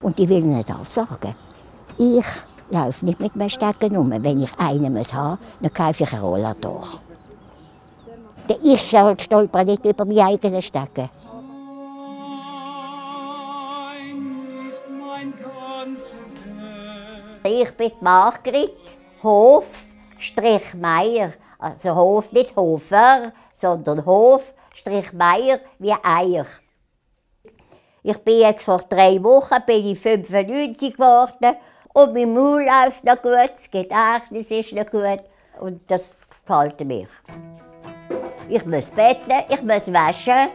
Und ich will nicht auch sagen, ich laufe nicht mit einem Stecken rum. Wenn ich einen haben muss, dann kaufe ich einen Rollator. Ich stolper nicht über meine eigenen Stecken. Ich bin Margrit Hof-Meier. Also Hof, nicht Hofer, sondern Hof-Meier wie Eier. Ich bin jetzt vor 3 Wochen bin ich 95 geworden und mein Maul läuft noch gut, das Gedächtnis ist noch gut und das gefällt mir. Ich muss betteln, ich muss waschen,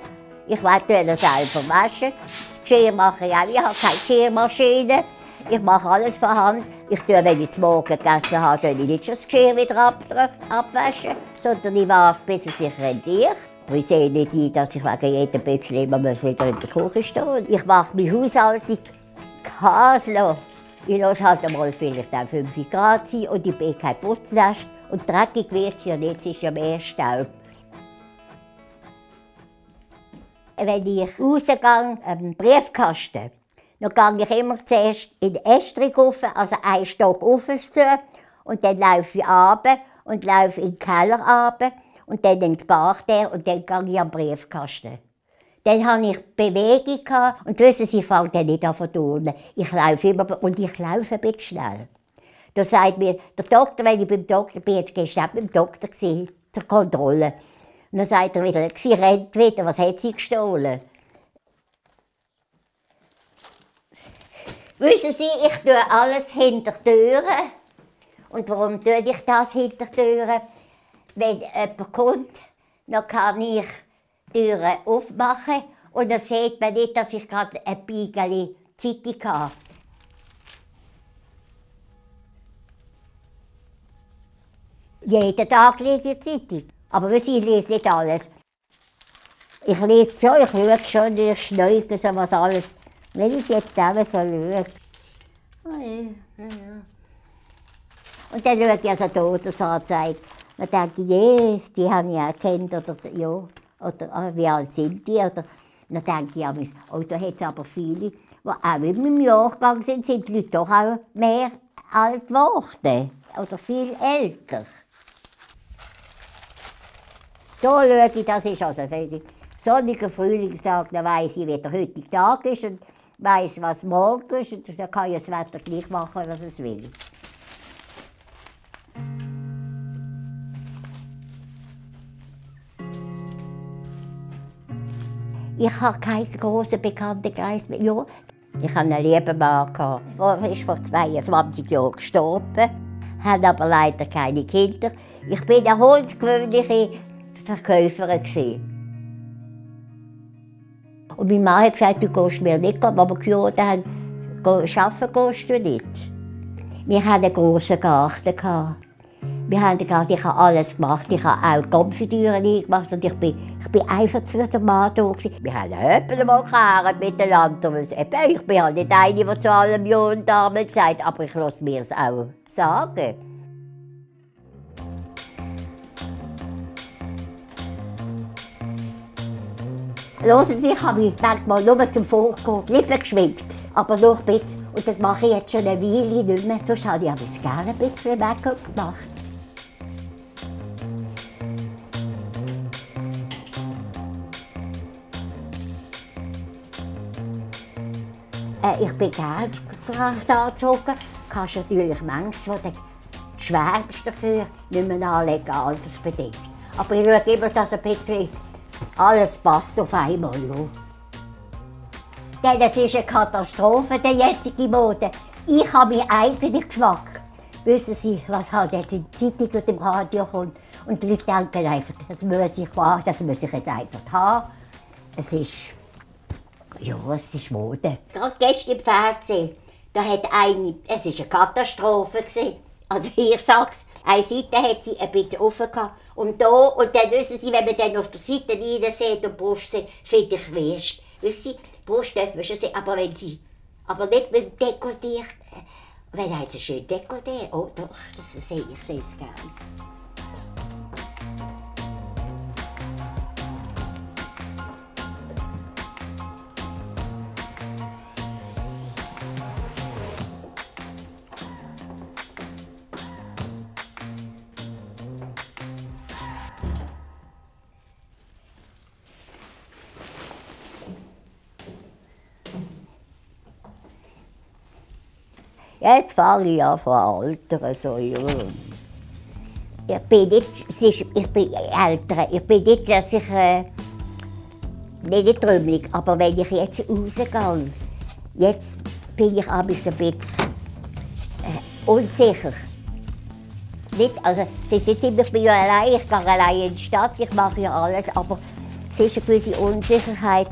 ich will selber waschen. Das Geschirr mache ich auch, ich habe keine Geschirrmaschine. Ich mache alles von Hand. Wenn ich zum Morgen gegessen habe, tue ich nicht schon das Geschirr wieder abwaschen, sondern ich warte, bis es sich rentiert. Ich sehe nicht ein, dass ich wegen jedem bisschen immer wieder in der Küche stehe. Ich mache meine Haushaltung kaslos. Ich lasse halt einmal vielleicht auch 5 Grad sein und ich bin kein Putznest. Und dreckig wird es ja nicht, es ist ja mehr Staub. Wenn ich rausgehe, einen Briefkasten, dann gehe ich immer zuerst in den Estrich rauf, also einen Stock rauf zu, und dann laufe ich runter und laufe in den Keller runter und dann in die Parterre und dann gehe ich am Briefkasten. Dann hatte ich Bewegung und wissen Sie, ich fange dann nicht an zu turnen. Ich laufe immer und ich laufe ein bisschen schnell. Da sagt mir der Doktor, wenn ich beim Doktor bin, jetzt gestern beim Doktor zur Kontrolle. Und dann sagt er wieder, sie rennt wieder, was hat sie gestohlen? Wissen Sie, ich tue alles hinter Türen. Und warum tue ich das hinter Türen? Wenn jemand kommt, dann kann ich die Türen aufmachen und dann sieht man nicht, dass ich gerade ein Beigeli Zeitung habe. Jeden Tag lese ich Zeitung. Aber ich lese nicht alles. Ich lese schon, ich schaue schon, ich schneide so was alles. Wenn ich es jetzt auch so schaue. Oh ja. Und dann schaue ich also Todesanzeige. Dann denke ich, yes, die habe ich auch gekannt. Oder wie alt sind die? Oder, dann denke ich, oh, da hat es aber viele, die auch in meinem Jahrgang sind die Leute doch auch mehr alt geworden. Oder viel älter. So schaue ich, das ist also ein sonniger Frühlingstag, dann weiss ich, wie der heutige Tag ist und weiss, was morgen ist. Und dann kann ich das Wetter gleich machen, was es will. Ich habe keinen grossen Bekanntenkreis mehr. Ja, ich hatte einen lieben Mann. Er ist vor 22 Jahren gestorben, hat aber leider keine Kinder. Ich war eine holzgewöhnliche Verkäuferin. Und mein Mann hat gesagt, du gehst mir nicht, als wir geheiratet haben, arbeiten gehst du nicht. Wir hatten einen grossen Garten. Ich habe alles gemacht, ich habe auch Konfitüren gemacht und ich bin einfach für den Mann da. Wir haben etwa mal geklärt miteinander. Ich bin halt nicht eine, die zu allem Ja und Amen sagt, aber ich lasse mir es auch sagen. Hören Sie, ich habe mich manchmal nur zum Vorkommen die Lippen geschminkt, aber nur ein bisschen. Und das mache ich jetzt schon eine Weile nicht mehr. Sonst habe ich gerne ein bisschen Make-up gemacht. Ich bin gerne angezogen. Du kannst natürlich manchmal, wo du schwärmst dafür, nicht mehr anlegen, altersbedingt. Aber ich schaue immer, dass ein bisschen alles passt auf einmal. Ja. Denn es ist eine Katastrophe, die jetzige Mode. Ich habe meinen eigenen Geschmack. Wissen Sie, was halt jetzt in der Zeitung und im Radio kommt? Und die Leute denken einfach, das muss ich machen, das muss ich jetzt einfach haben. Es ist Mode. Gerade gestern im Fernsehen, da hat eine, es war eine Katastrophe. Also ich sag's, eine Seite hat sie ein bisschen offen gehabt. Und dann wissen Sie, wenn man dann auf der Seite rein sieht und die Brust sieht, finde ich wäscht. Wissen Sie, die Brust dürfen wir schon sehen, aber nicht mit dem Dekolleté. Wenn er jetzt schön Dekolleté, oh doch, ich sehe es gerne. Jetzt fange ich an von Alter. So, ja. Ich bin nicht, ich bin älter. Ich bin nicht, dass ich nicht trümmelig, aber wenn ich jetzt rausgehe, jetzt bin ich ein bisschen unsicher. Nicht, also, es ist nicht immer, ich bin ja allein, ich gehe allein in die Stadt, ich mache ja alles, aber es ist eine gewisse Unsicherheit.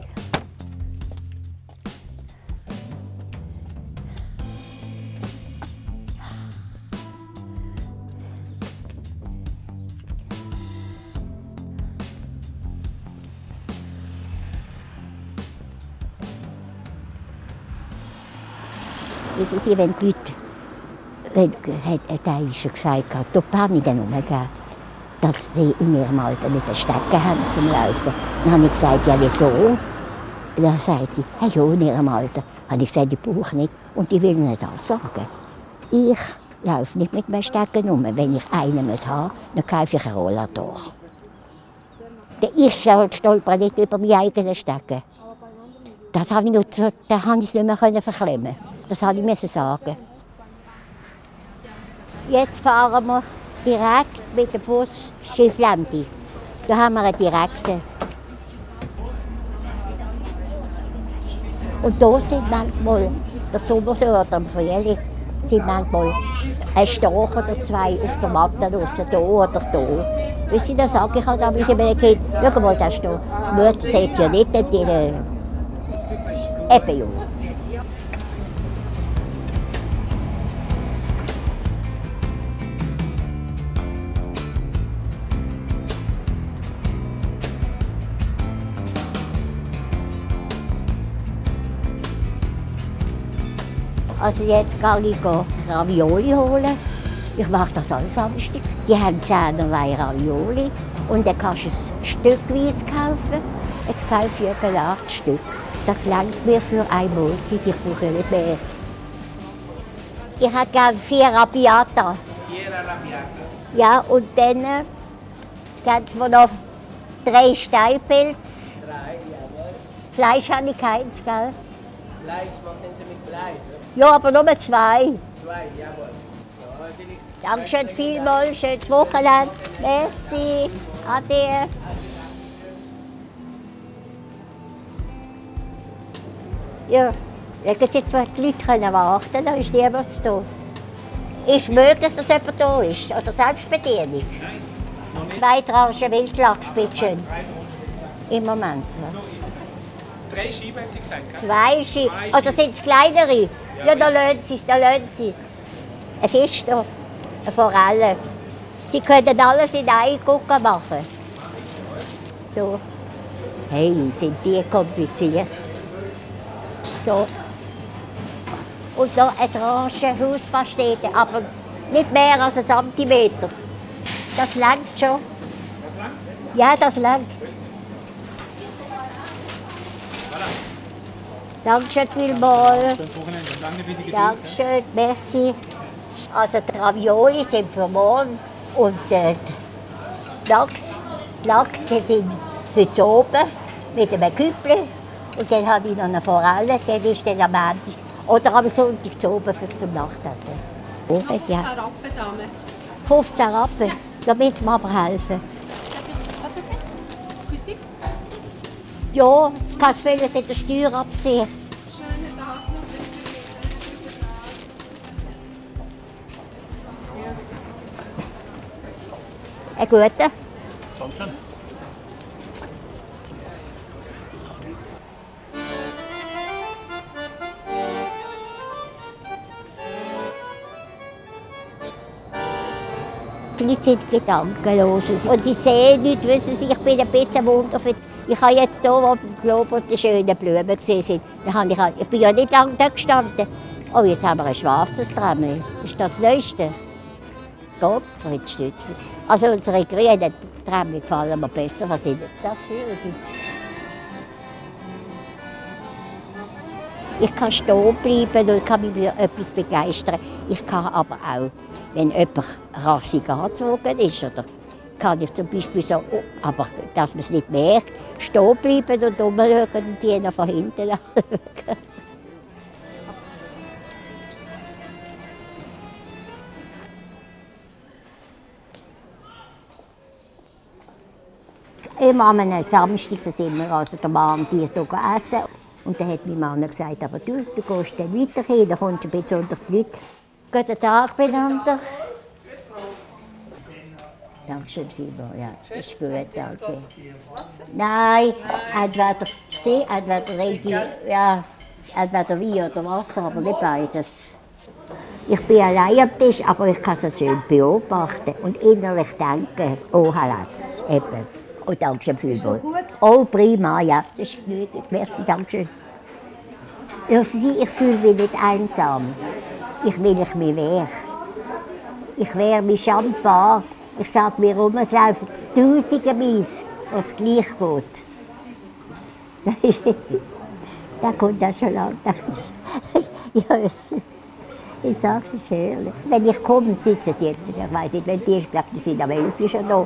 Wissen Sie, wenn die Leute, hat er schon gesagt, da Paniken umgehen, dass sie in ihrem Alter nicht eine Stecke haben zum Laufen. Dann habe ich gesagt, ja wieso? Dann sagt sie, hey, ja, in ihrem Alter. Dann habe ich gesagt, ich brauche nicht und ich will nicht sagen. Ich laufe nicht mit einem Stecken um. Wenn ich einen haben muss, dann kaufe ich einen Rollator. Ich stolpere nicht über meine eigenen Stecken. Das habe ich nicht mehr verklemmen. Das musste ich sagen. Jetzt fahren wir direkt mit dem Bus Schifflände. Da haben wir einen direkten. Und hier sind manchmal, der Sommer oder am Frühling, sind manchmal ein Storch oder zwei auf der Matte draussen, hier oder da. Wie sie das sagen, ich habe da ein Kind, schau mal, da steht. Die Mutter sieht es ja nicht, die eben ja. Also jetzt gehe ich Ravioli holen. Ich mache das alles Samstag. Die haben 10 Ravioli und dann kannst du es stückweise kaufen. Jetzt kaufe ich etwa 8 Stück. Das reicht mir für eine Mahlzeit, ich brauche nicht mehr. Ich hätte gerne 4 Arrabbiata. 4 Arrabbiata. Ja, und dann geben sie mir noch 3 Steinpilze. 3, jawohl. Fleisch habe ich keins, gell? Fleisch machen Sie mit Fleisch, oder? Ja, aber nur 2. 2, jawohl. Ja, Dankeschön vielmals, schönes Wochenende. Merci, ade. Ja, jetzt jetzt die Leute können warten, da ist niemand zu tun. Ist möglich, dass jemand da ist? Oder Selbstbedienung? 2 Tranchen Wildlachs, bitte schön. Im Moment. Ja. 3 Scheiben, haben Sie gesagt? 2 Scheiben. Oder sind es kleinere? Ja, da lassen Sie es. Ein Fisch da, eine Forelle. Sie können alles in einen Gucken machen. So. Hey, sind die kompliziert. So. Und noch eine Tranche Hauspastete, aber nicht mehr als 1 Zentimeter. Das reicht schon. Das langt? Ja, das reicht. Dankeschön vielmals. Dankeschön, merci. Also die Ravioli sind für morgen und die Lachs die sind heute oben mit einem Küppli. Und dann habe ich noch eine Forelle, dann ist dann am Ende. Oder am Sonntag zu oben zum Nachtessen. 15 Rappen, Dame. 15 Rappen? Da müssen Sie mir aber helfen. Ja, kannst du vielleicht in der Steuer abziehen. Schönen Tag noch. Einen guten? Danke. Die Leute sind gedankenlos. Und sie sehen nichts, wissen Sie, ich bin ein bisschen wundervoll. Ich habe jetzt hier, wo im Globus die schönen Blumen gesehen sind, ich bin ja nicht lange da gestanden. Oh, jetzt haben wir ein schwarzes Tram. Ist das Neueste? Gott, Fritz Stützli. Also unsere grünen Tram gefallen mir besser. Was sind das für? Ich kann stehen bleiben und kann mich für etwas begeistern. Ich kann aber auch, wenn jemand rassig angezogen ist, oder kann ich zum Beispiel so, oh, aber dass man es nicht merkt, stehen bleiben und umschauen und die noch von hinten anschauen. Immer am Samstag, da sind wir also der Mann und ich essen. Und dann hat mein Mann gesagt, aber du gehst dann weiter hin, dann kommst du ein bisschen unter die Leute. Guten Tag miteinander. Dankeschön vielmals, ja, das ist gut, danke. Nein, entweder See, entweder Wein oder Wasser, aber nicht beides. Ich bin allein am Tisch, aber ich kann es schön beobachten und innerlich denken, oh, Halatz, eben. Oh, Dankeschön vielmals. Oh, prima, ja, das ist gut, merci, Dankeschön. Wissen Sie, ich fühle mich nicht einsam. Ich will mich wehre. Ich wehre mich schambar. Ich sage mir rum, es laufen Tausende Mies, was gleich geht. Da kommt das schon lange. Ja, ich sage es, ist herrlich. Wenn ich komme, sitzen die, ich weiss nicht, wenn die ist, glaube die sind am 11 schon da.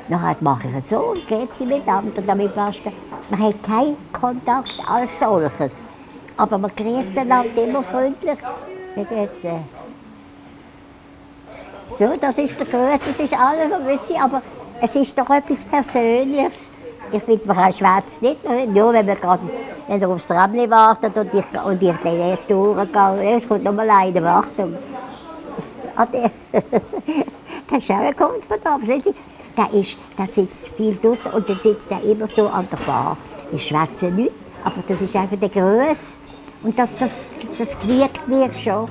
Dann mache ich es so und geht sie miteinander, damit man hat keinen Kontakt als solches. Aber man grüßt einander immer freundlich. So, das ist der Größe, das ist alles, aber es ist doch etwas Persönliches. Ich finde, man schwätzt nicht, nur wenn ihr aufs Tramli wartet und ich bin erst durchgegangen. Es kommt nochmal eine, Achtung. Der ist auch ein Kunde von da. Der sitzt viel draußen und dann sitzt er immer so an der Bar. Ich schwätze nicht, aber das ist einfach der Größe. Und das kriegt mir schon.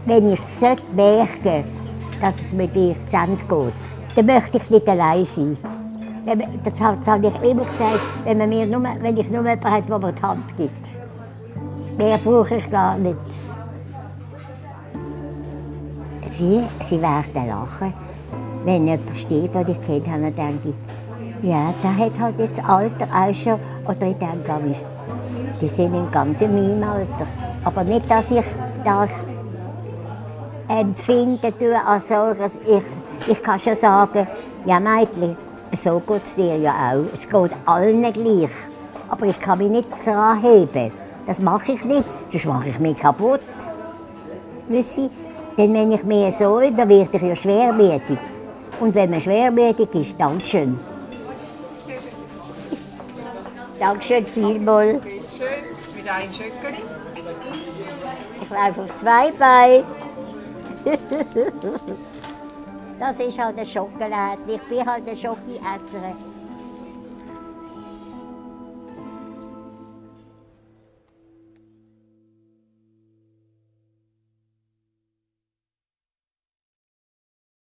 Wenn ich merke, dass es mit dir zu Ende geht, dann möchte ich nicht allein sein. Das habe ich immer gesagt, wenn ich nur jemanden habe, der mir die Hand gibt. Mehr brauche ich gar nicht. Sie werden lachen, wenn jemand steht, den ich kenne, dann denke ich, ja, der hat halt jetzt das Alter auch schon. Oder ich denke, die sind in ganz meinem Alter. Aber nicht, dass ich das empfinden tue als solches. Ich kann schon sagen, ja Mädchen, so geht es dir ja auch. Es geht allen gleich. Aber ich kann mich nicht daran heben. Das mache ich nicht, sonst mache ich mich kaputt. Wissen Sie? Denn wenn ich mehr so, dann werde ich ja schwermütig. Und wenn man schwermütig ist, Dankeschön. Dankeschön vielmals. Schön, mit einem Schöckeli. Ich laufe auf 2 Beinen. Das ist halt ein Schokolade. Ich bin halt ein Schoki-Esser.